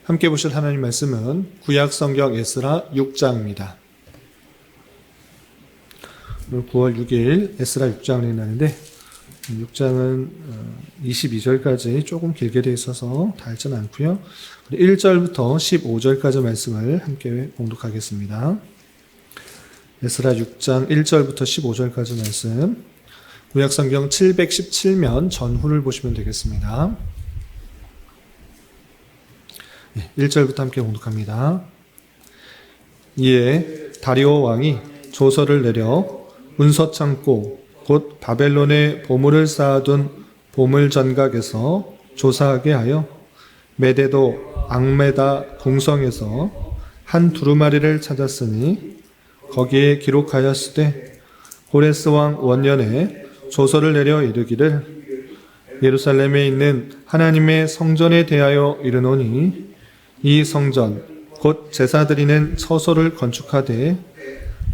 함께 보실 하나님 말씀은 구약 성경 에스라 6장입니다. 오늘 9월 6일 에스라 6장을 나는데 6장은 22절까지 조금 길게 되어 있어서 다 읽지는 않고요. 1절부터 15절까지 말씀을 함께 봉독하겠습니다. 에스라 6장 1절부터 15절까지 말씀, 구약 성경 717면 전후를 보시면 되겠습니다. 1절부터 함께 봉독합니다. 이에 다리오 왕이 조서를 내려 문서창고 곧 바벨론에 보물을 쌓아둔 보물전각에서 조사하게 하여 메데도 앙메다 궁성에서 한 두루마리를 찾았으니 거기에 기록하였으되 고레스 왕 원년에 조서를 내려 이르기를 예루살렘에 있는 하나님의 성전에 대하여 이르노니 이 성전 곧 제사 드리는 처소를 건축하되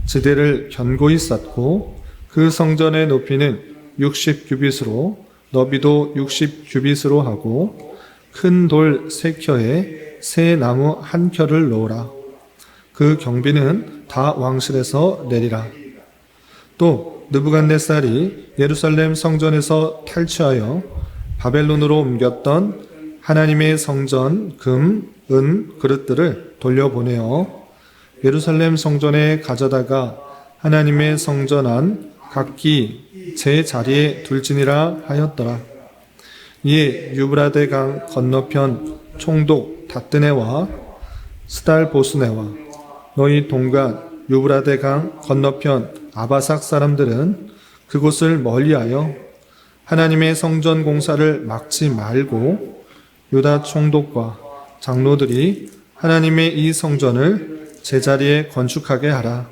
지대를 견고히 쌓고 그 성전의 높이는 60규빗으로 너비도 60규빗으로 하고 큰 돌 3켜에 새 나무 1켜를 놓으라. 그 경비는 다 왕실에서 내리라. 또 느부갓네살이 예루살렘 성전에서 탈취하여 바벨론으로 옮겼던 하나님의 성전 금, 은 그릇들을 돌려보내어 예루살렘 성전에 가져다가 하나님의 성전 안 각기 제 자리에 둘지니라 하였더라. 이에 유브라데 강 건너편 총독 다뜨네와 스달 보스네와 너희 동간 유브라데 강 건너편 아바삭 사람들은 그곳을 멀리하여 하나님의 성전 공사를 막지 말고 유다 총독과 장로들이 하나님의 이 성전을 제자리에 건축하게 하라.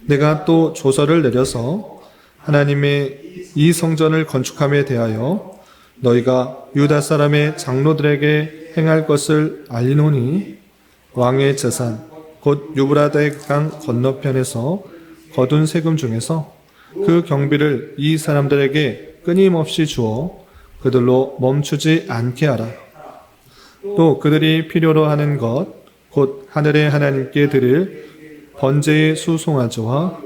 내가 또 조서를 내려서 하나님의 이 성전을 건축함에 대하여 너희가 유다 사람의 장로들에게 행할 것을 알리노니 왕의 재산 곧 유브라데 강 건너편에서 거둔 세금 중에서 그 경비를 이 사람들에게 끊임없이 주어 그들로 멈추지 않게 하라. 또 그들이 필요로 하는 것 곧 하늘의 하나님께 드릴 번제의 수송아지와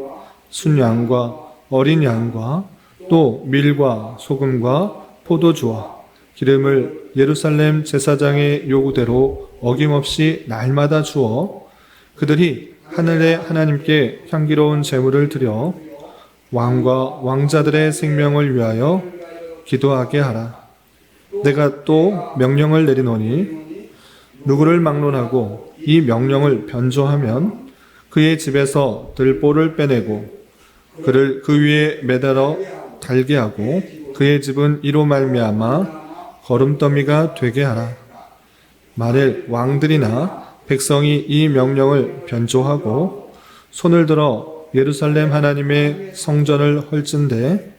순양과 어린 양과 또 밀과 소금과 포도주와 기름을 예루살렘 제사장의 요구대로 어김없이 날마다 주어 그들이 하늘의 하나님께 향기로운 제물을 드려 왕과 왕자들의 생명을 위하여 기도하게 하라. 내가 또 명령을 내리노니 누구를 막론하고 이 명령을 변조하면 그의 집에서 들보를 빼내고 그를 그 위에 매달아 달게 하고 그의 집은 이로 말미암아 거름더미가 되게 하라. 만일 왕들이나 백성이 이 명령을 변조하고 손을 들어 예루살렘 하나님의 성전을 헐진대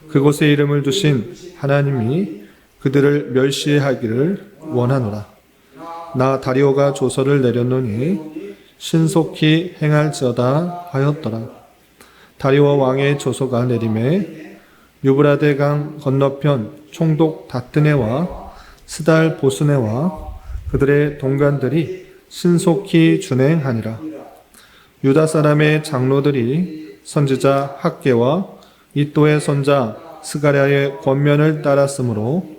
그곳에 이름을 두신 하나님이 그들을 멸시하기를 원하노라. 나 다리오가 조서를 내렸노니 신속히 행할지어다 하였더라. 다리오 왕의 조서가 내림에 유브라데 강 건너편 총독 다뜨네와 스달 보스네와 그들의 동관들이 신속히 준행하니라. 유다 사람의 장로들이 선지자 학개와 이또의 손자 스가랴의 권면을 따랐으므로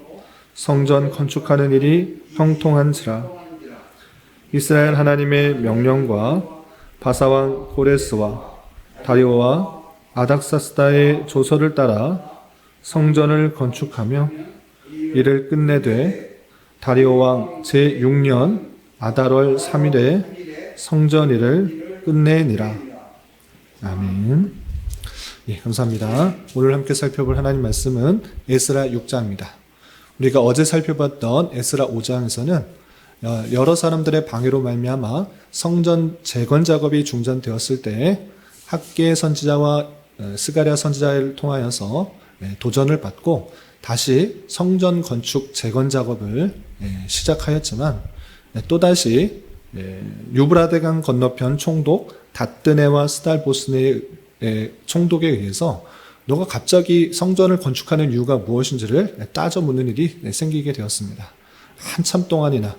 성전 건축하는 일이 형통한지라. 이스라엘 하나님의 명령과 바사왕 고레스와 다리오와 아닥사스다의 조서를 따라 성전을 건축하며 이를 끝내되 다리오 왕 제6년 아달월 3일에 성전 일을 끝내니라. 아멘. 예, 감사합니다. 오늘 함께 살펴볼 하나님 말씀은 에스라 6장입니다. 우리가 어제 살펴봤던 에스라 5장에서는 여러 사람들의 방해로 말미암아 성전 재건 작업이 중단되었을 때 학개 선지자와 스가랴 선지자를 통하여서 도전을 받고 다시 성전 건축 재건 작업을 시작하였지만 또다시 유브라데강 건너편 총독 다뜨네와 스달보스네의 총독에 의해서 너가 갑자기 성전을 건축하는 이유가 무엇인지를 따져 묻는 일이 생기게 되었습니다. 한참 동안이나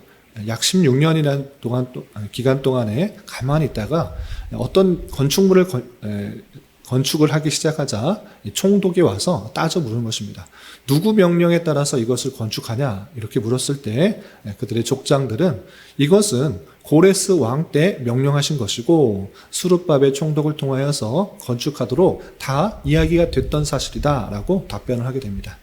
약 16년이라는 기간 동안에 가만히 있다가 어떤 건축물을 건축을 하기 시작하자 총독이 와서 따져 물은 것입니다. 누구 명령에 따라서 이것을 건축하냐 이렇게 물었을 때 그들의 족장들은 이것은 고레스 왕 때 명령하신 것이고 수르밥의 총독을 통하여서 건축하도록 다 이야기가 됐던 사실이다라고 답변을 하게 됩니다.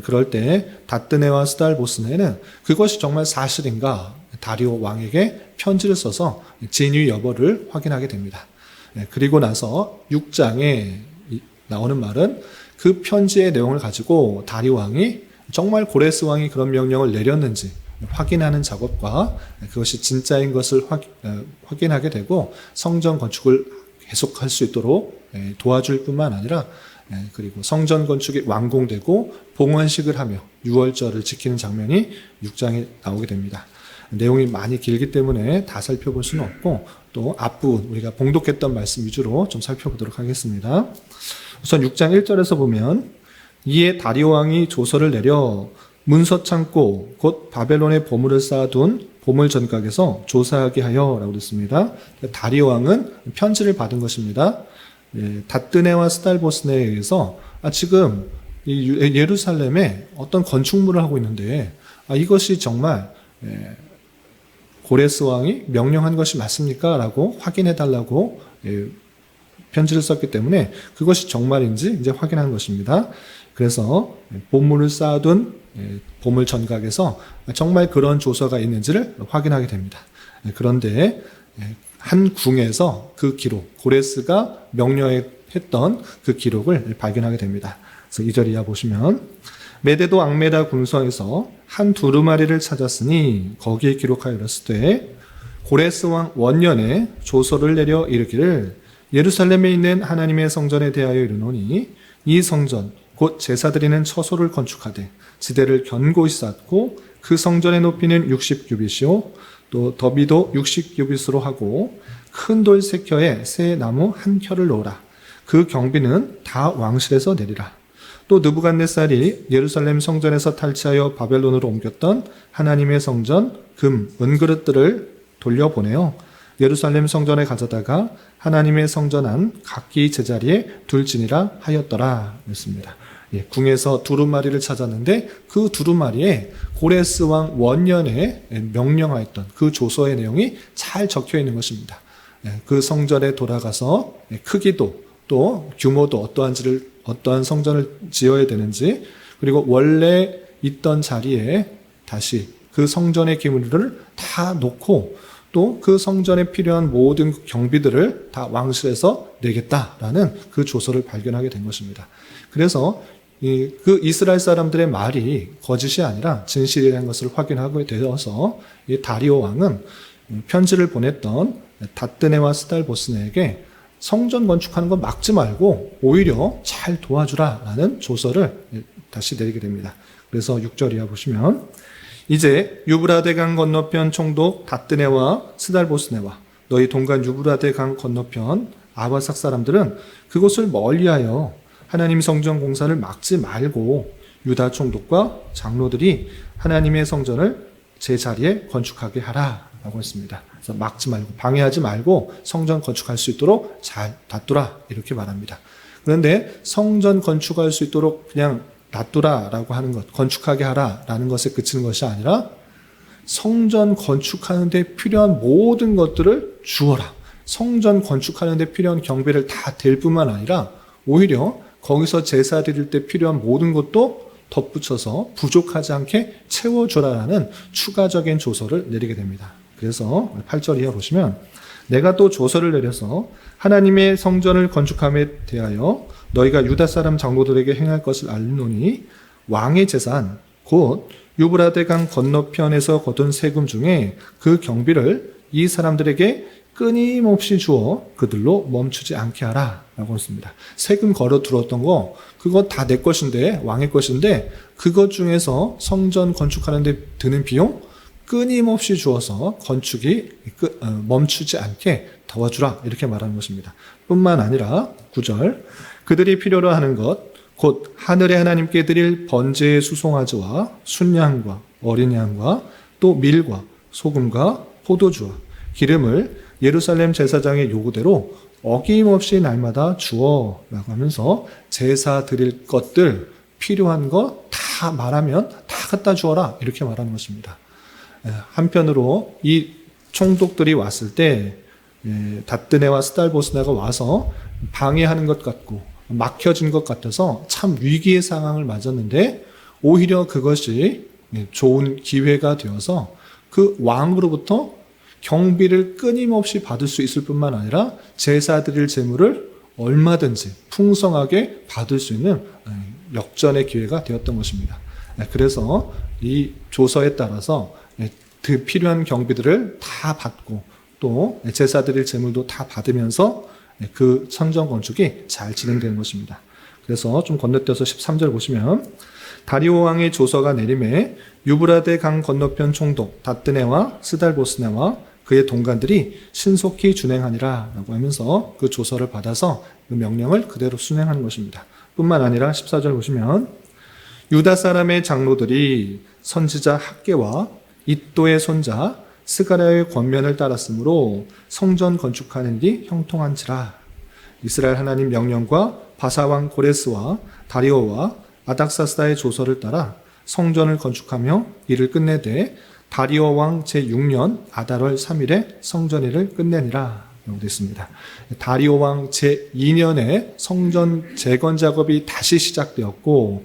그럴 때 다뜨네와 스달보스네는 그것이 정말 사실인가 다리오 왕에게 편지를 써서 진위 여부를 확인하게 됩니다. 그리고 나서 6장에 나오는 말은 그 편지의 내용을 가지고 다리오 왕이 정말 고레스 왕이 그런 명령을 내렸는지 확인하는 작업과 그것이 진짜인 것을 확인하게 되고 성전 건축을 계속할 수 있도록 도와줄 뿐만 아니라 그리고 성전 건축이 완공되고 봉헌식을 하며 유월절을 지키는 장면이 6장에 나오게 됩니다. 내용이 많이 길기 때문에 다 살펴볼 수는 없고 또 앞부분 우리가 봉독했던 말씀 위주로 좀 살펴보도록 하겠습니다. 우선 6장 1절에서 보면 이에 다리오 왕이 조서를 내려 문서 창고 곧 바벨론의 보물을 쌓아둔 보물 전각에서 조사하게 하여 라고 했습니다. 다리오 왕은 편지를 받은 것입니다. 다뜨네와 스달보스네에 의해서 지금 예루살렘에 어떤 건축물을 하고 있는데 이것이 정말 고레스 왕이 명령한 것이 맞습니까? 라고 확인해 달라고 편지를 썼기 때문에 그것이 정말인지 이제 확인한 것입니다. 그래서 보물을 쌓아둔 보물 전각에서 정말 그런 조서가 있는지를 확인하게 됩니다. 그런데 한 궁에서 그 기록, 고레스가 명령했던 그 기록을 발견하게 됩니다. 그래서 2절 이하 보시면 메데도 앙메다 궁성에서 한 두루마리를 찾았으니 거기에 기록하여 이르시되 고레스 왕 원년에 조서를 내려 이르기를 예루살렘에 있는 하나님의 성전에 대하여 이르노니 이 성전 곧 제사 드리는 처소를 건축하되 지대를 견고히 쌓고 그 성전의 높이는 60규빗이요 또 더비도 60규빗으로 하고 큰 돌 3켜에 새 나무 1켜를 놓으라. 그 경비는 다 왕실에서 내리라. 또 느부갓네살이 예루살렘 성전에서 탈취하여 바벨론으로 옮겼던 하나님의 성전 금, 은그릇들을 돌려보내어 예루살렘 성전에 가져다가 하나님의 성전 안 각기 제자리에 둘지니라 하였더라. 했습니다. 궁에서 두루마리를 찾았는데 그 두루마리에 고레스 왕 원년에 명령하였던 그 조서의 내용이 잘 적혀 있는 것입니다. 그 성전에 돌아가서 크기도 또 규모도 어떠한 성전을 지어야 되는지 그리고 원래 있던 자리에 다시 그 성전의 기물을 다 놓고 또 그 성전에 필요한 모든 경비들을 다 왕실에서 내겠다라는 그 조서를 발견하게 된 것입니다. 그래서 그 이스라엘 사람들의 말이 거짓이 아니라 진실이라는 것을 확인하게 되어서 이 다리오 왕은 편지를 보냈던 다뜨네와 스달보스네에게 성전 건축하는 거 막지 말고 오히려 잘 도와주라라는 조서를 다시 내리게 됩니다. 그래서 6절 이하 보시면 이제 유브라데 강 건너편 총독 다뜨네와 스달보스네와 너희 동간 유브라데 강 건너편 아바삭 사람들은 그곳을 멀리하여 하나님 성전 공사를 막지 말고 유다 총독과 장로들이 하나님의 성전을 제 자리에 건축하게 하라라고 했습니다. 그래서 막지 말고 방해하지 말고 성전 건축할 수 있도록 잘 놔두라 이렇게 말합니다. 그런데 성전 건축할 수 있도록 그냥 놔두라라고 하는 것, 건축하게 하라라는 것에 그치는 것이 아니라 성전 건축하는 데 필요한 모든 것들을 주어라. 성전 건축하는 데 필요한 경비를 다 댈 뿐만 아니라 오히려 거기서 제사 드릴 때 필요한 모든 것도 덧붙여서 부족하지 않게 채워주라라는 추가적인 조서를 내리게 됩니다. 그래서 8절 이하 보시면 내가 또 조서를 내려서 하나님의 성전을 건축함에 대하여 너희가 유다 사람 장로들에게 행할 것을 알노니 왕의 재산 곧 유브라데 강 건너편에서 거둔 세금 중에 그 경비를 이 사람들에게 끊임없이 주어 그들로 멈추지 않게 하라 라고 했습니다. 세금 걸어 들었던 거 그거 다 내 것인데 왕의 것인데 그것 중에서 성전 건축하는 데 드는 비용 끊임없이 주어서 건축이 멈추지 않게 도와주라 이렇게 말하는 것입니다. 뿐만 아니라 9절 그들이 필요로 하는 것 곧 하늘의 하나님께 드릴 번제의 수송아지와 순양과 어린 양과 또 밀과 소금과 포도주와 기름을 예루살렘 제사장의 요구대로 어김없이 날마다 주어 라고 하면서 제사 드릴 것들 필요한 거 다 말하면 다 갖다 주어라 이렇게 말하는 것입니다. 한편으로 이 총독들이 왔을 때 다뜨네와 스달보스네가 와서 방해하는 것 같고 막혀진 것 같아서 참 위기의 상황을 맞았는데 오히려 그것이 좋은 기회가 되어서 그 왕으로부터 경비를 끊임없이 받을 수 있을 뿐만 아니라 제사 드릴 제물을 얼마든지 풍성하게 받을 수 있는 역전의 기회가 되었던 것입니다. 그래서 이 조서에 따라서 그 필요한 경비들을 다 받고 또 제사 드릴 제물도 다 받으면서 그 성전 건축이 잘 진행되는 것입니다. 그래서 좀 건너뛰어서 13절 보시면 다리오 왕의 조서가 내림에 유브라데 강 건너편 총독 다뜨네와 스달보스네와 그의 동관들이 신속히 준행하니라 라고 하면서 그 조서를 받아서 그 명령을 그대로 순행하는 것입니다. 뿐만 아니라 14절 보시면 유다 사람의 장로들이 선지자 학계와 잇도의 손자 스가랴의 권면을 따랐으므로 성전 건축하는 일이 형통한지라. 이스라엘 하나님 명령과 바사왕 고레스와 다리오와 아닥사스다의 조서를 따라 성전을 건축하며 이를 끝내되 다리오 왕 제6년 아달월 3일에 성전일을 끝내니라 라고 되어 있습니다. 다리오 왕 제2년에 성전 재건 작업이 다시 시작되었고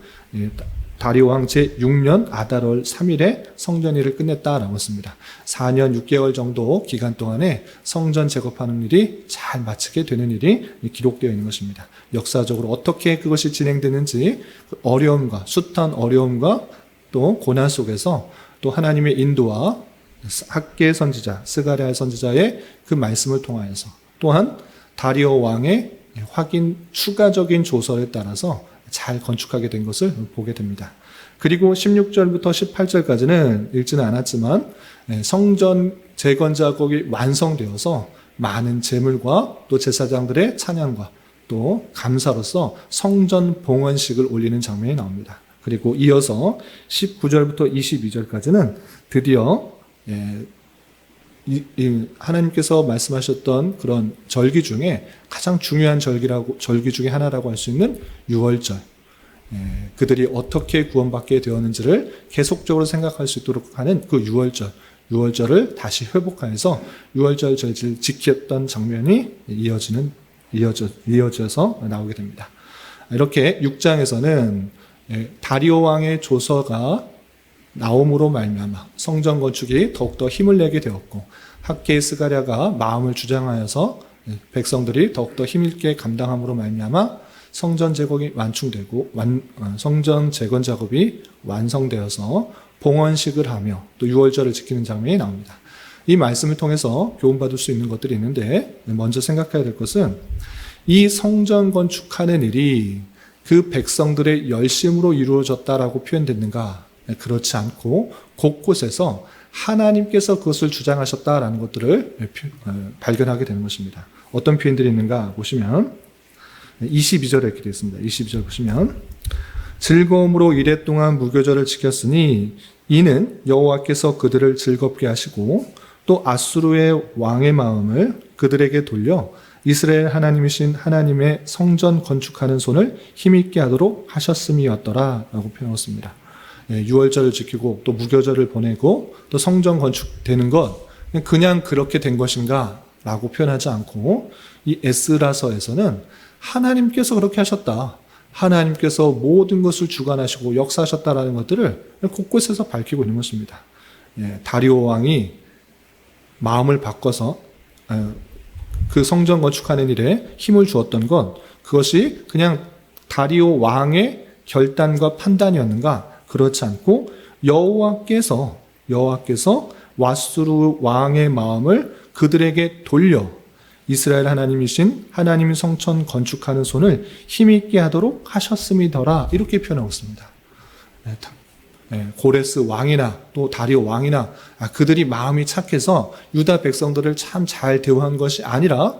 다리오 왕 제6년 아달월 3일에 성전일을 끝냈다라고 했습니다. 4년 6개월 정도 기간 동안에 성전 제거하는 일이 잘 마치게 되는 일이 기록되어 있는 것입니다. 역사적으로 어떻게 그것이 진행되는지 어려움과 숱한 어려움과 또 고난 속에서 또 하나님의 인도와 학계 선지자, 스가랴 선지자의 그 말씀을 통하여서 또한 다리오 왕의 확인 추가적인 조서에 따라서 잘 건축하게 된 것을 보게 됩니다. 그리고 16절부터 18절까지는 읽지는 않았지만 성전 재건 작업이 완성되어서 많은 제물과 또 제사장들의 찬양과 또 감사로서 성전 봉헌식을 올리는 장면이 나옵니다. 그리고 이어서 19절부터 22절까지는 드디어 하나님께서 말씀하셨던 그런 절기 중에 가장 중요한 절기 중에 하나라고 할 수 있는 유월절, 그들이 어떻게 구원받게 되었는지를 계속적으로 생각할 수 있도록 하는 그 유월절을 다시 회복하여서 유월절 절기를 지켰던 장면이 이어져서 나오게 됩니다. 이렇게 6장에서는 다리오 왕의 조서가 나옴으로 말미암아 성전 건축이 더욱더 힘을 내게 되었고 학계 스가랴가 마음을 주장하여서 백성들이 더욱더 힘있게 감당함으로 말미암아 성전 제공이 완충되고 성전 재건 작업이 완성되어서 봉헌식을 하며 또 유월절을 지키는 장면이 나옵니다. 이 말씀을 통해서 교훈받을 수 있는 것들이 있는데 먼저 생각해야 될 것은 이 성전 건축하는 일이 그 백성들의 열심으로 이루어졌다라고 표현됐는가? 그렇지 않고 곳곳에서 하나님께서 그것을 주장하셨다라는 것들을 발견하게 되는 것입니다. 어떤 표현들이 있는가 보시면 22절에 이렇게 되어 있습니다. 22절 보시면 즐거움으로 이래 동안 무교절을 지켰으니 이는 여호와께서 그들을 즐겁게 하시고 또 아수르의 왕의 마음을 그들에게 돌려 이스라엘 하나님이신 하나님의 성전 건축하는 손을 힘있게 하도록 하셨음이었더라 라고 표현했습니다. 유월절을 지키고 또 무교절을 보내고 또 성전 건축되는 것 그냥 그렇게 된 것인가 라고 표현하지 않고 이 에스라서에서는 하나님께서 그렇게 하셨다. 하나님께서 모든 것을 주관하시고 역사하셨다라는 것들을 곳곳에서 밝히고 있는 것입니다. 다리오 왕이 마음을 바꿔서 그 성전 건축하는 일에 힘을 주었던 건 그것이 그냥 다리오 왕의 결단과 판단이었는가? 그렇지 않고 여호와께서 와수르 왕의 마음을 그들에게 돌려 이스라엘 하나님이신 하나님의 성전 건축하는 손을 힘있게 하도록 하셨음이더라 이렇게 표현하고 있습니다. 고레스 왕이나 또 다리오 왕이나 그들이 마음이 착해서 유다 백성들을 참 잘 대우한 것이 아니라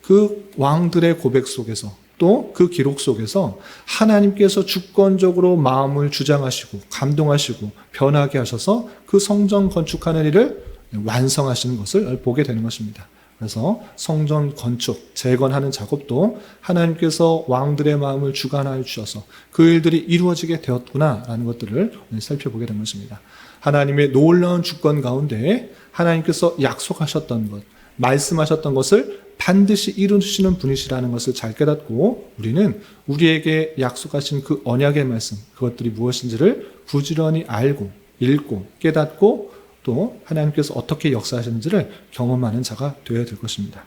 그 왕들의 고백 속에서 또 그 기록 속에서 하나님께서 주권적으로 마음을 주장하시고 감동하시고 변하게 하셔서 그 성전 건축하는 일을 완성하시는 것을 보게 되는 것입니다. 그래서 성전 건축, 재건하는 작업도 하나님께서 왕들의 마음을 주관하여 주셔서 그 일들이 이루어지게 되었구나라는 것들을 살펴보게 된 것입니다. 하나님의 놀라운 주권 가운데 하나님께서 약속하셨던 것, 말씀하셨던 것을 반드시 이루시는 분이시라는 것을 잘 깨닫고 우리는 우리에게 약속하신 그 언약의 말씀, 그것들이 무엇인지를 부지런히 알고 읽고 깨닫고 또 하나님께서 어떻게 역사하시는지를 경험하는 자가 되어야 될 것입니다.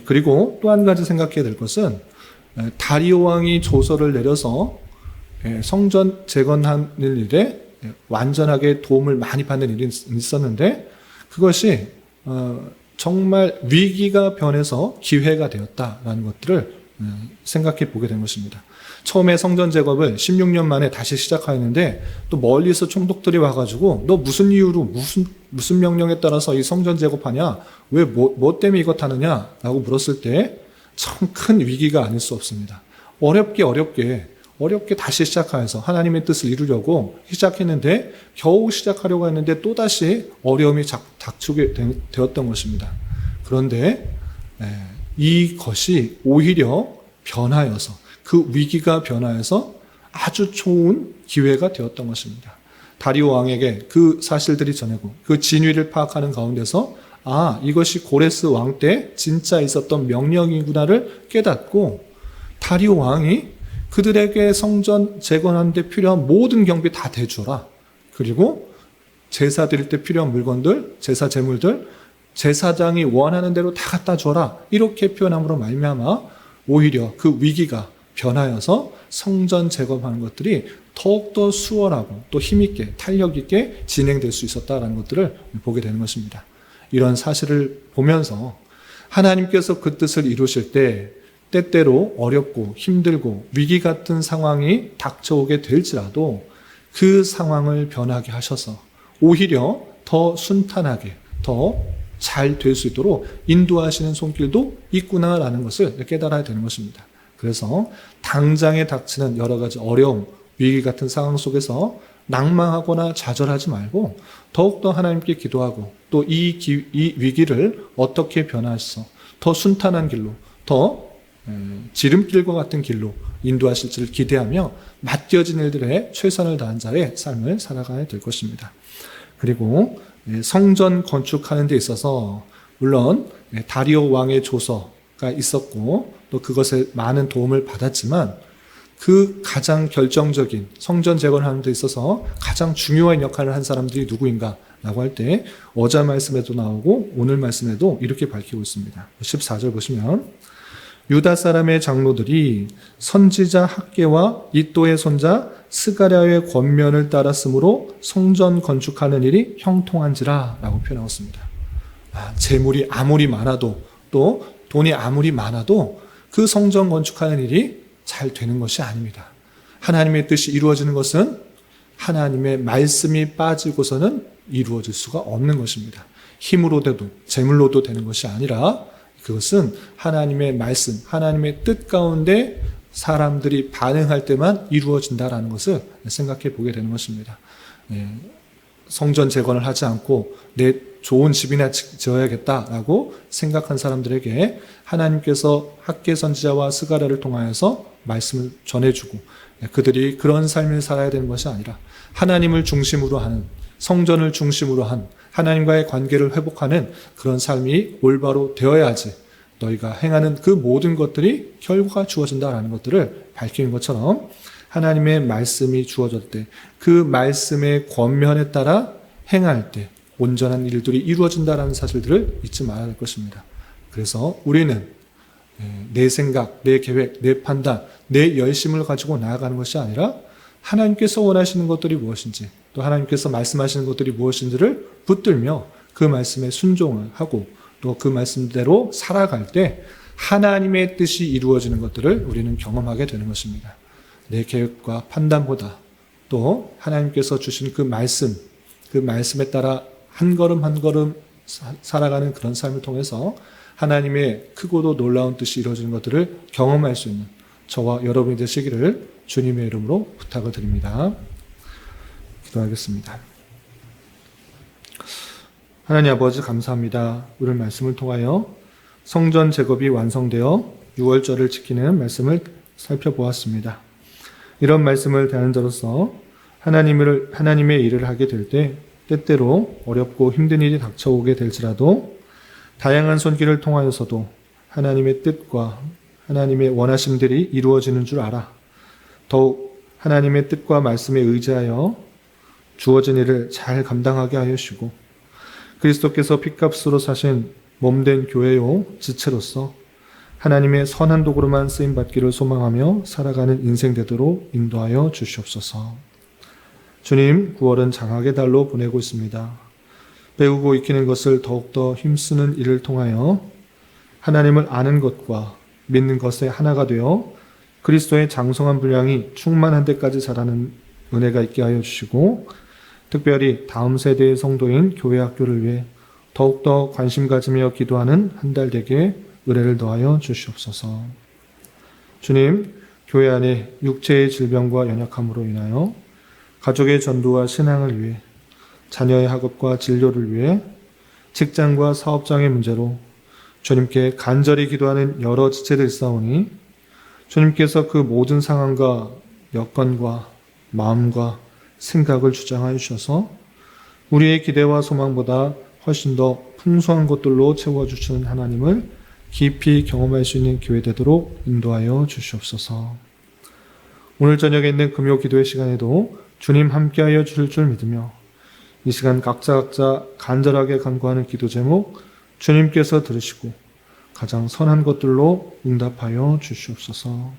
그리고 또 한 가지 생각해야 될 것은 다리오 왕이 조서를 내려서 성전 재건하는 일에 완전하게 도움을 많이 받는 일이 있었는데 그것이 정말 위기가 변해서 기회가 되었다라는 것들을 생각해 보게 된 것입니다. 처음에 성전 작업을 16년 만에 다시 시작하였는데 또 멀리서 총독들이 와가지고 너 무슨 이유로 무슨 명령에 따라서 이 성전 작업하냐? 왜 뭐 때문에 이것 하느냐? 라고 물었을 때 참 큰 위기가 아닐 수 없습니다. 어렵게 다시 시작하여서 하나님의 뜻을 이루려고 시작했는데 겨우 시작하려고 했는데 또다시 어려움이 닥치게 되었던 것입니다. 그런데 이것이 오히려 변하여서 그 위기가 변하여서 아주 좋은 기회가 되었던 것입니다. 다리오 왕에게 그 사실들이 전하고 그 진위를 파악하는 가운데서 이것이 고레스 왕 때 진짜 있었던 명령이구나를 깨닫고 다리오 왕이 그들에게 성전 재건하는 데 필요한 모든 경비 다 대주어라. 그리고 제사 드릴 때 필요한 물건들, 제사 제물들 제사장이 원하는 대로 다 갖다 줘라. 이렇게 표현함으로 말미암아 오히려 그 위기가 변하여서 성전 재건하는 것들이 더욱더 수월하고 또 힘있게 탄력있게 진행될 수 있었다는 것들을 보게 되는 것입니다. 이런 사실을 보면서 하나님께서 그 뜻을 이루실 때 때때로 어렵고 힘들고 위기 같은 상황이 닥쳐오게 될지라도 그 상황을 변하게 하셔서 오히려 더 순탄하게 더 잘 될 수 있도록 인도하시는 손길도 있구나라는 것을 깨달아야 되는 것입니다. 그래서 당장에 닥치는 여러 가지 어려움, 위기 같은 상황 속에서 낭망하거나 좌절하지 말고 더욱더 하나님께 기도하고 또 이 위기를 어떻게 변화하셔서 더 순탄한 길로 더 지름길과 같은 길로 인도하실지를 기대하며 맡겨진 일들에 최선을 다한 자의 삶을 살아가야 될 것입니다. 그리고 성전 건축하는 데 있어서 물론 다리오 왕의 조서가 있었고 또 그것에 많은 도움을 받았지만 그 가장 결정적인 성전 재건하는 데 있어서 가장 중요한 역할을 한 사람들이 누구인가 라고 할 때 어제 말씀에도 나오고 오늘 말씀에도 이렇게 밝히고 있습니다. 14절 보시면 유다 사람의 장로들이 선지자 학개와 이또의 손자 스가랴의 권면을 따랐으므로 성전 건축하는 일이 형통한지라 라고 표현하고 있습니다. 재물이 아무리 많아도 또 돈이 아무리 많아도 그 성전 건축하는 일이 잘 되는 것이 아닙니다. 하나님의 뜻이 이루어지는 것은 하나님의 말씀이 빠지고서는 이루어질 수가 없는 것입니다. 힘으로도 재물로도 되는 것이 아니라 그것은 하나님의 말씀, 하나님의 뜻 가운데 사람들이 반응할 때만 이루어진다라는 것을 생각해 보게 되는 것입니다. 성전 재건을 하지 않고 내 좋은 집이나 지어야겠다라고 생각한 사람들에게 하나님께서 학개 선지자와 스가랴를 통하여서 말씀을 전해주고 그들이 그런 삶을 살아야 되는 것이 아니라 하나님을 중심으로 하는 성전을 중심으로 한 하나님과의 관계를 회복하는 그런 삶이 올바로 되어야지 너희가 행하는 그 모든 것들이 결과가 주어진다라는 것들을 밝히는 것처럼 하나님의 말씀이 주어질 때 그 말씀의 권면에 따라 행할 때 온전한 일들이 이루어진다라는 사실들을 잊지 말아야 할 것입니다. 그래서 우리는 내 생각, 내 계획, 내 판단, 내 열심을 가지고 나아가는 것이 아니라 하나님께서 원하시는 것들이 무엇인지 또 하나님께서 말씀하시는 것들이 무엇인지를 붙들며 그 말씀에 순종을 하고 또 그 말씀대로 살아갈 때 하나님의 뜻이 이루어지는 것들을 우리는 경험하게 되는 것입니다. 내 계획과 판단보다 또 하나님께서 주신 그 말씀에 따라 한 걸음 한 걸음 살아가는 그런 삶을 통해서 하나님의 크고도 놀라운 뜻이 이루어지는 것들을 경험할 수 있는 저와 여러분이 되시기를 주님의 이름으로 부탁을 드립니다. 기도하겠습니다. 하나님 아버지 감사합니다. 오늘 말씀을 통하여 성전 제곱이 완성되어 6월절을 지키는 말씀을 살펴보았습니다. 이런 말씀을 대하는 자로서 하나님의 일을 하게 될 때 때때로 어렵고 힘든 일이 닥쳐오게 될지라도 다양한 손길을 통하여서도 하나님의 뜻과 하나님의 원하심들이 이루어지는 줄 알아 더욱 하나님의 뜻과 말씀에 의지하여 주어진 일을 잘 감당하게 하여 주시고 그리스도께서 핏값으로 사신 몸된 교회요 지체로서 하나님의 선한 도구로만 쓰임받기를 소망하며 살아가는 인생 되도록 인도하여 주시옵소서. 주님, 9월은 장학의 달로 보내고 있습니다. 배우고 익히는 것을 더욱더 힘쓰는 일을 통하여 하나님을 아는 것과 믿는 것에 하나가 되어 그리스도의 장성한 분량이 충만한 데까지 자라는 은혜가 있게 하여 주시고 특별히 다음 세대의 성도인 교회 학교를 위해 더욱더 관심 가지며 기도하는 한 달 되게 은혜를 더하여 주시옵소서. 주님, 교회 안에 육체의 질병과 연약함으로 인하여 가족의 전도와 신앙을 위해 자녀의 학업과 진료를 위해 직장과 사업장의 문제로 주님께 간절히 기도하는 여러 지체들 있사오니 주님께서 그 모든 상황과 여건과 마음과 생각을 주장하여 주셔서 우리의 기대와 소망보다 훨씬 더 풍성한 것들로 채워주시는 하나님을 깊이 경험할 수 있는 교회 되도록 인도하여 주시옵소서. 오늘 저녁에 있는 금요 기도의 시간에도 주님 함께하여 주실 줄 믿으며 이 시간 각자 간절하게 간구하는 기도 제목 주님께서 들으시고 가장 선한 것들로 응답하여 주시옵소서.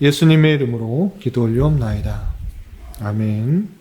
예수님의 이름으로 기도 올리옵나이다. 아멘.